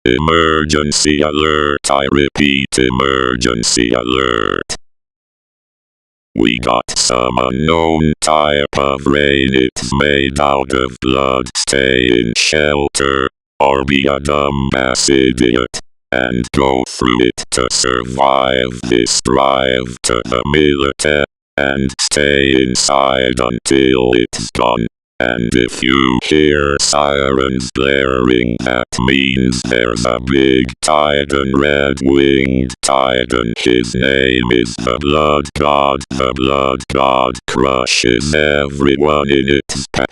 Emergency alert, I repeat, emergency alert. We got some unknown type of rain, it's made out of blood. Stay in shelter, or be a dumbass idiot, and go through it to survive this drive to the military, and stay inside until it's gone. And if you hear sirens blaring, that means there's a big titan, red-winged titan. His name is the Blood God. The Blood God crushes everyone in its path.